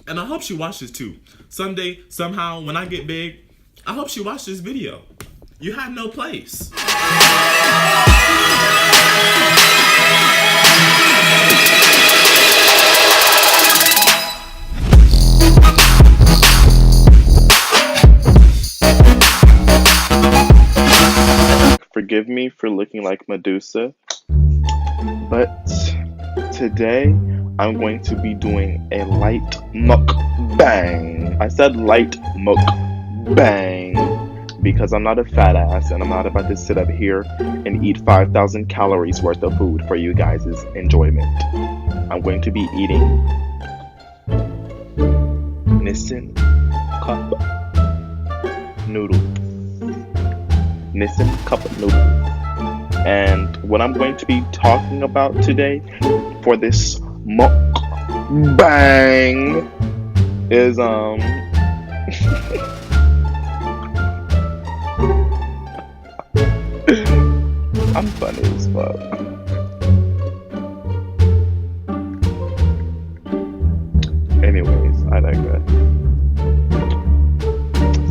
And I hope she watches too. Someday, somehow, when I get big, I hope she watched this video. You had no place. Forgive me for looking like Medusa, but today I'm going to be doing a light mukbang. I said light mukbang because I'm not a fat ass and I'm not about to sit up here and eat 5,000 calories worth of food for you guys' enjoyment. I'm going to be eating Nissin cup noodles. Nissin cup noodles. And what I'm going to be talking about today for this mukbang is I'm funny as fuck. Anyways, I digress.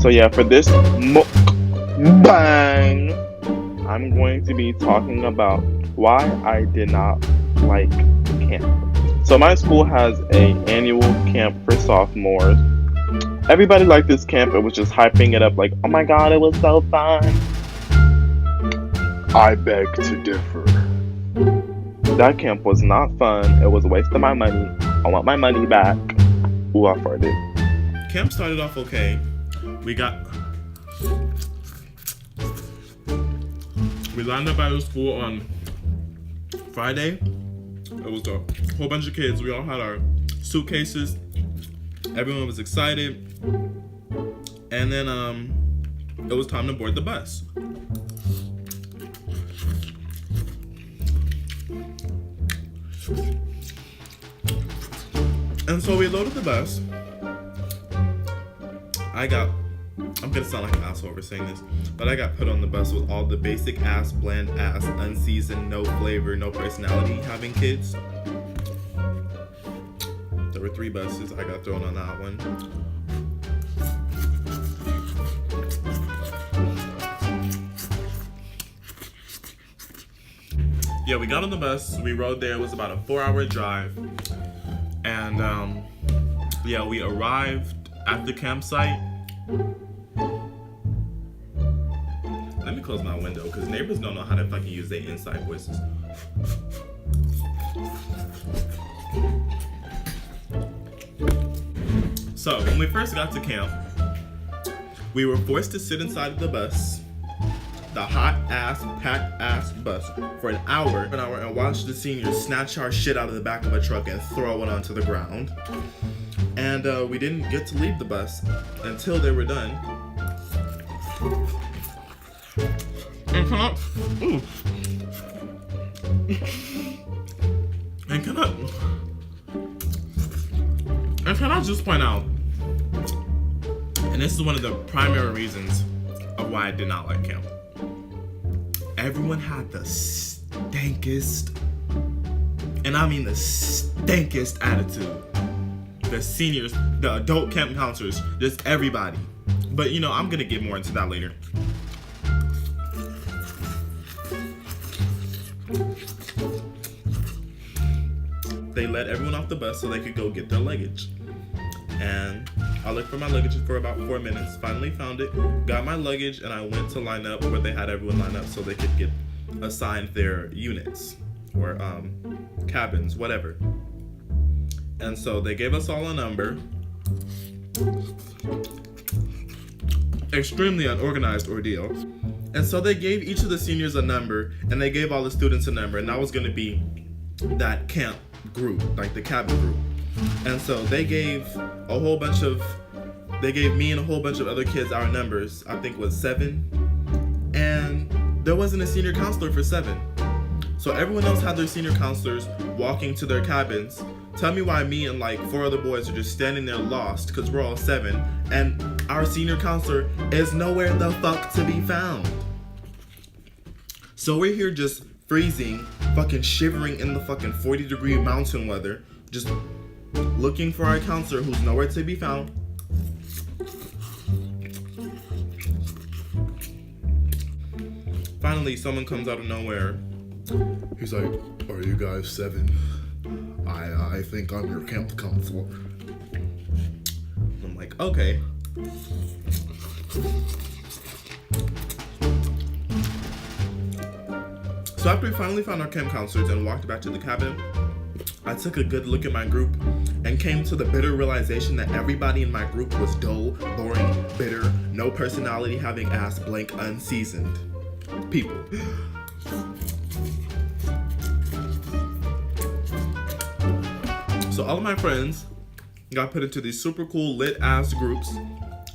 So yeah, for this mukbang, I'm going to be talking about why I did not like camp. So my school has an annual camp for sophomores. Everybody liked this camp. It was just hyping it up like, oh my god, it was so fun. I beg to differ. That camp was not fun. It was a waste of my money. I want my money back. Ooh, I farted. Camp started off okay. We lined up at the school on Friday. It was a whole bunch of kids. We all had our suitcases. Everyone was excited. And then it was time to board the bus. And so we loaded the bus. I'm gonna sound like an asshole for saying this, but I got put on the bus with all the basic ass, bland ass, unseasoned, no flavor, no personality having kids. There were 3 buses. I got thrown on that one. Yeah, we got on the bus. We rode there. It was about a 4-hour drive. And yeah, we arrived at the campsite. Let me close my window because neighbors don't know how to fucking use their inside voices. So when we first got to camp, we were forced to sit inside of the bus, the hot ass, packed ass bus, for an hour and watch the seniors snatch our shit out of the back of a truck and throw it onto the ground. And we didn't get to leave the bus until they were done. And can I just point out, and this is one of the primary reasons of why I did not like camp. Everyone had the stankest, and I mean the stankest attitude. The seniors, the adult camp counselors, just everybody. But you know, I'm gonna get more into that later. They let everyone off the bus so they could go get their luggage. And I looked for my luggage for about 4 minutes, finally found it, got my luggage, and I went to line up where they had everyone line up so they could get assigned their units or cabins, whatever. And so they gave us all a number. Extremely unorganized ordeal. And so they gave each of the seniors a number, and they gave all the students a number, and that was going to be that camp group, like the cabin group. And so they gave me and a whole bunch of other kids our numbers. I think it was 7. And there wasn't a senior counselor for 7. So everyone else had their senior counselors walking to their cabins. Tell me why me and like 4 other boys are just standing there lost because we're all 7 and our senior counselor is nowhere the fuck to be found. So we're here just freezing, fucking shivering in the fucking 40-degree mountain weather, just looking for our counselor who's nowhere to be found. Finally, someone comes out of nowhere. He's like, "Are you guys 7? I think I'm your camp counselor." I'm like, "Okay." So after we finally found our camp counselors and walked back to the cabin, I took a good look at my group and came to the bitter realization that everybody in my group was dull, boring, bitter, no personality, having ass blank, unseasoned people. So all of my friends got put into these super cool lit ass groups,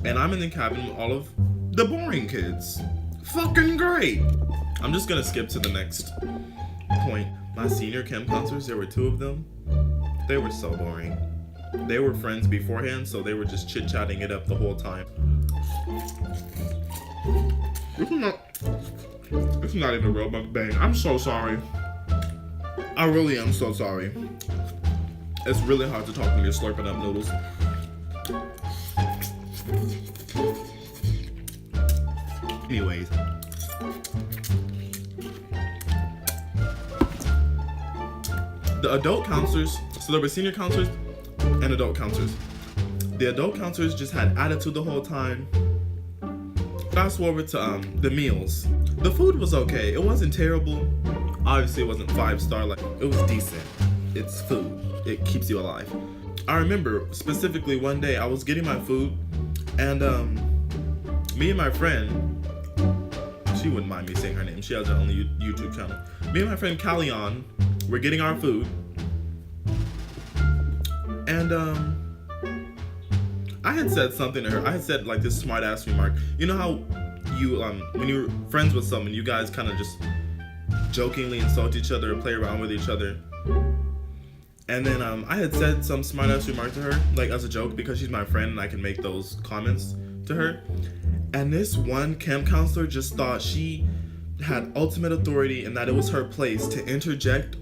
and I'm in the cabin with all of the boring kids. Fucking great. I'm just gonna skip to the next point. My senior camp counselors, there were 2 of them. They were so boring. They were friends beforehand, so they were just chit-chatting it up the whole time. It's not even a real mukbang. I'm so sorry. I really am so sorry. It's really hard to talk when you're slurping up noodles. Anyways. The adult counselors, so there were senior counselors and adult counselors. The adult counselors just had attitude the whole time. Fast forward to the meals. The food was okay. It wasn't terrible. Obviously it wasn't 5-star, like it was decent. It's food. It keeps you alive. I remember specifically one day I was getting my food and me and my friend, she wouldn't mind me saying her name. She has her own YouTube channel. Me and my friend Callion, we're getting our food, and I had said something to her. I had said like this smart ass remark. You know how you when you're friends with someone, you guys kind of just jokingly insult each other or play around with each other. And then I had said some smart ass remark to her, like as a joke, because she's my friend and I can make those comments to her. And this one camp counselor just thought she had ultimate authority and that it was her place to interject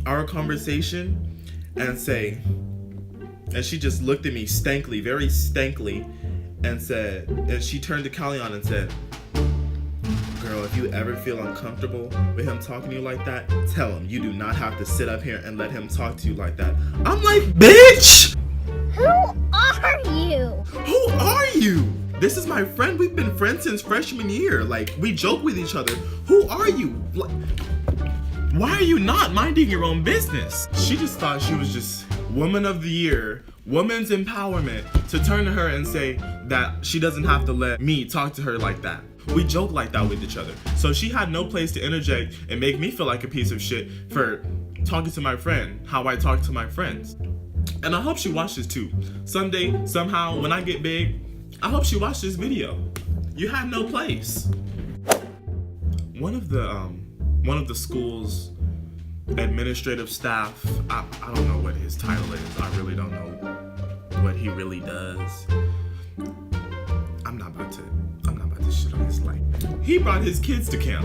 our conversation and say, and she just looked at me stankly, very stankly, and said, and she turned to Callion and said, "Girl, if you ever feel uncomfortable with him talking to you like that, tell him you do not have to sit up here and let him talk to you like that." I'm like, bitch! Who are you? Who are you? This is my friend. We've been friends since freshman year. Like, we joke with each other. Who are you? Like, why are you not minding your own business? She just thought she was just woman of the year, woman's empowerment, to turn to her and say that she doesn't have to let me talk to her like that. We joke like that with each other. So she had no place to interject and make me feel like a piece of shit for talking to my friend how I talk to my friends. And I hope she watches too. Someday, somehow, when I get big, I hope she watched this video. You had no place. One of the school's administrative staff, I don't know what his title is. I really don't know what he really does. I'm not about to shit on his life. He brought his kids to camp.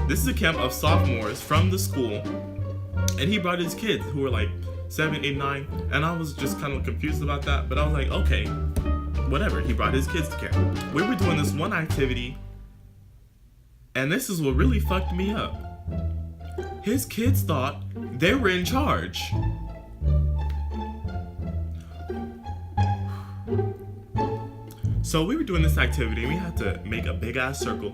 This is a camp of sophomores from the school, and he brought his kids who were like 7, 8, 9, and I was just kind of confused about that, but I was like, okay, whatever. He brought his kids to camp. We were doing this one activity, and this is what really fucked me up. His kids thought they were in charge. So we were doing this activity, and we had to make a big ass circle.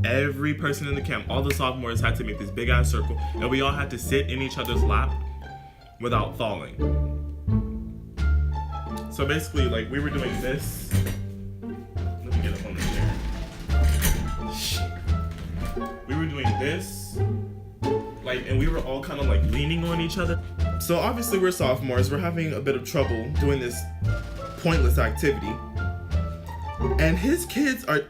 Every person in the camp, all the sophomores had to make this big ass circle, and we all had to sit in each other's lap without falling. So basically, like, we were doing this. Let me get up on the chair. Shit. We were doing this, like, and we were all kind of like leaning on each other. So obviously we're sophomores, we're having a bit of trouble doing this pointless activity. And his kids are...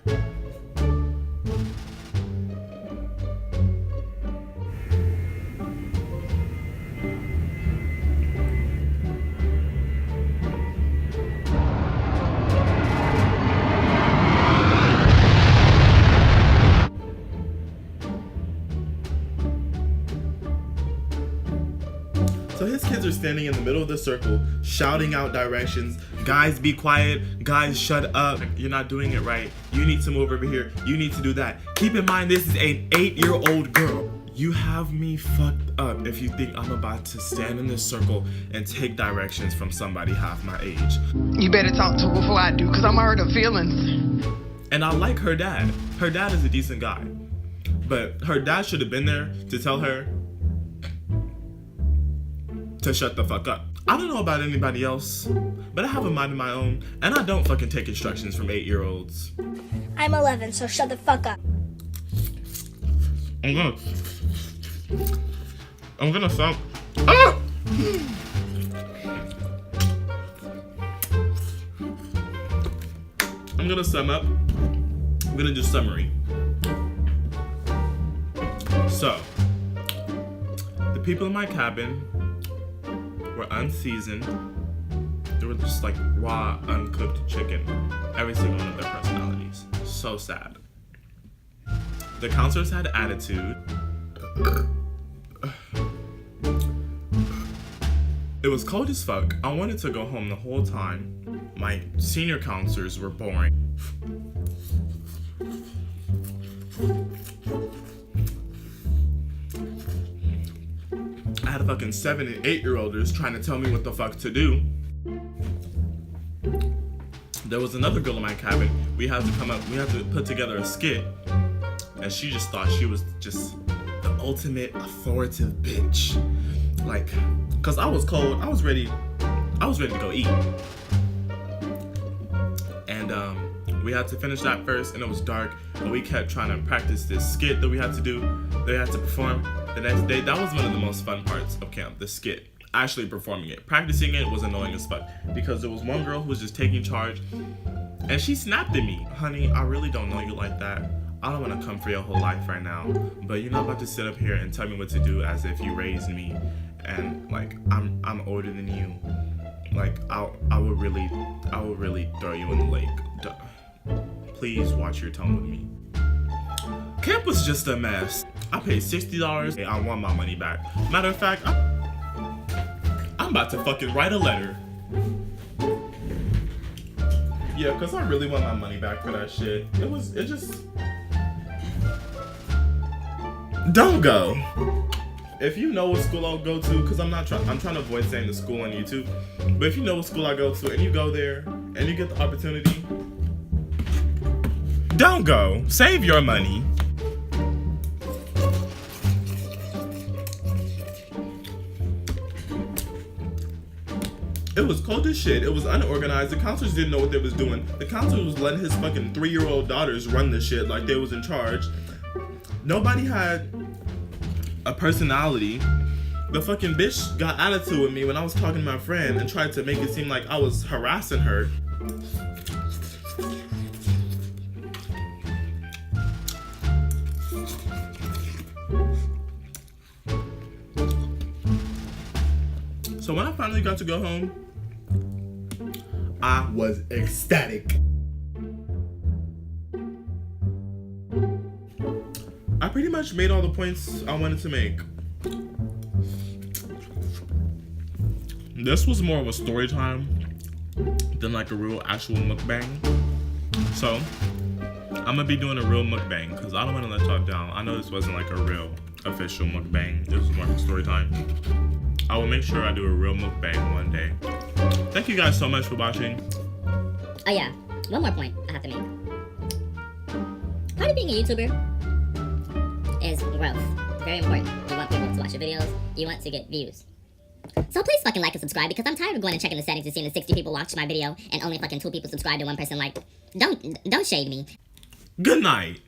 So his kids are standing in the middle of the circle, shouting out directions. Guys, be quiet. Guys, shut up. You're not doing it right. You need to move over here. You need to do that. Keep in mind, this is an 8-year-old girl. You have me fucked up if you think I'm about to stand in this circle and take directions from somebody half my age. You better talk to her before I do, because I'm hurt her feelings. And I like her dad. Her dad is a decent guy. But her dad should have been there to tell her to shut the fuck up. I don't know about anybody else, but I have a mind of my own, and I don't fucking take instructions from 8-year-olds. I'm 11, so shut the fuck up. I'm gonna stop. Ah! I'm gonna sum up. I'm gonna do summary. So, the people in my cabin were unseasoned. They were just like raw, uncooked chicken. Every single one of their personalities. So sad. The counselors had attitude. It was cold as fuck. I wanted to go home the whole time. My senior counselors were boring. I had a fucking 7 and 8-year-olders trying to tell me what the fuck to do. There was another girl in my cabin. We had to put together a skit. And she just thought she was just the ultimate authoritative bitch. Like, cause I was cold, I was ready to go eat. And we had to finish that first, and it was dark, and we kept trying to practice this skit that we had to do, that we had to perform the next day. That was one of the most fun parts of camp, the skit. Actually performing it. Practicing it was annoying as fuck, because there was one girl who was just taking charge, and she snapped at me. Honey, I really don't know you like that. I don't want to come for your whole life right now, but you're not about to sit up here and tell me what to do as if you raised me, and like I'm older than you. Like I would really throw you in the lake. Duh. Please watch your tone with me. Camp was just a mess. I paid $60 and I want my money back. Matter of fact, I'm about to fucking write a letter. Yeah, cause I really want my money back for that shit. It just. Don't go. If you know what school I'll go to, cause I'm trying to avoid saying the school on YouTube, but if you know what school I go to and you go there and you get the opportunity, don't go. Save your money. It was cold as shit. It was unorganized. The counselors didn't know what they was doing. The counselor was letting his fucking 3-year-old daughters run the shit like they was in charge. Nobody had a personality. The fucking bitch got attitude with me when I was talking to my friend and tried to make it seem like I was harassing her. So when I finally got to go home, I was ecstatic. I pretty much made all the points I wanted to make. This was more of a story time than like a real actual mukbang. So I'm gonna be doing a real mukbang because I don't want to let y'all down. I know this wasn't like a real official mukbang. This was more of a story time. I will make sure I do a real mukbang one day. Thank you guys so much for watching. Oh yeah, one more point I have to make. Part of being a YouTuber is growth. Very important. You want people to watch your videos. You want to get views. So please fucking like and subscribe because I'm tired of going and checking the settings and seeing that 60 people watched my video and only fucking 2 people subscribed and 1 person liked. Don't shade me. Good night.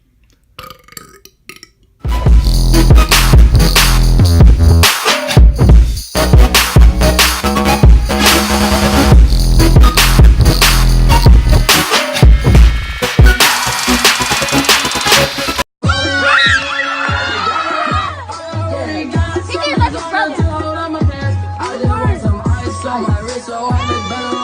Take it like a brother. I just want some ice on my wrist so I look better.